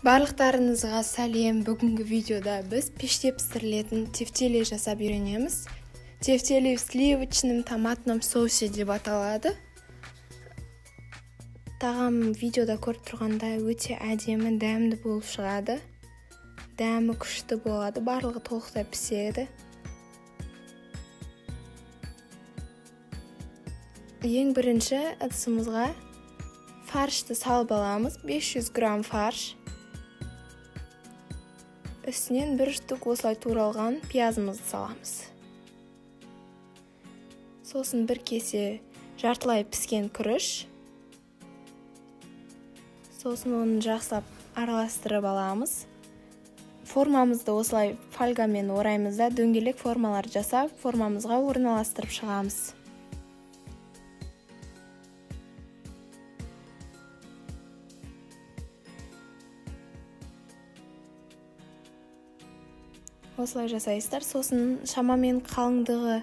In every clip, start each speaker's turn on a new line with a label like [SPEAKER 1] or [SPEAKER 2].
[SPEAKER 1] Барлықтарыңызға сәлем. Бүгінгі видеода біз пеште пісірілетін тефтели жасап үйренеміз. Тефтели в сливочном томатном соусе деп аталады. Тағам видеода көріп тұрғанда өте әдемі, дәмді болып шығады. Дәмі күшті болады, барлығы толықтай піседі. Ең бірінші ыдысымызға фаршты салып аламыз. 500 грамм фарш. Үстінен бір штук осылай туралған пиязымызды саламыз. Сосын бір кесе жартылай піскен күріш. Сосын оны жақсылап араластырып аламыз. Формамызды осылай фольгамен ораймыз да дөңгелек формалар жасап, формамызға орналастырып шығамыз. Осылай жасайсыздар. Сосын шамамен қалыңдығы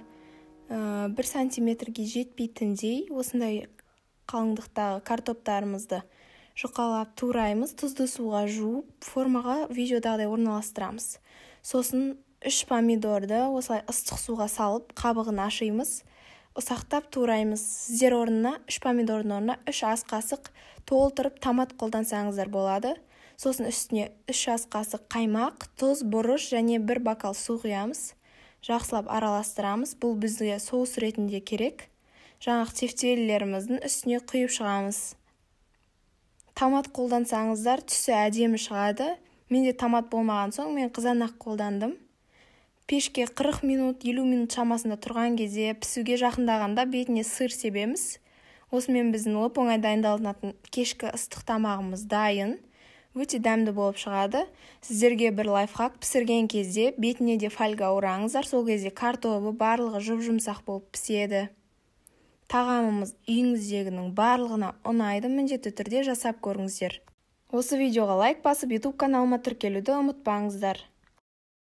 [SPEAKER 1] 1 сантиметрге жетпейтіндей осындай қалыңдықтағы картоптарымызды жұқалап тураймыз, тұзды суға жуып, формаға видеодағыдай орналастырамыз. Сосын 3 помидорды осылай ыстық суға салып, қабығын ашимыз, ұсақтап тураймыз. Сіздер орнына 3 помидордың орнына 3 ас қасық толтырып томат қолдансаңыздар болады. Сосын үстіне 3 ас қасық қаймақ, тұз, бұрыш және 1 бокал су құямыз. Жақсылап араластырамыз. Бұл бізге соус ретінде керек. Жаңағы тефтелілеріміздің үстіне құйып шығамыз. Томат қолдансаңыздар түсі әдемі шығады. Менде томат болмаған соң мен қызанақ қолдандым. Пешке 40 минут, 50 минут шамасында тұрған кезде пісуге жақындағанда бетіне сыр себеміз. Осымен біздің оп-оңай дайындалатын кешкі ыстық тамағымыз дайын. Өте дәмді болып шығады. Сіздерге бір лайфхак: пісірген кезде бетіне де фольга ораңыздар. Сол кезде картобы барлығы жұп-жұмсақ болып піседі. Тағамымыз үйіңіздегінің барлығына ұнайды, міндетті түрде жасап көріңіздер. Осы видеоға лайк басып, YouTube каналыма тіркелуді ұмытпаңыздар.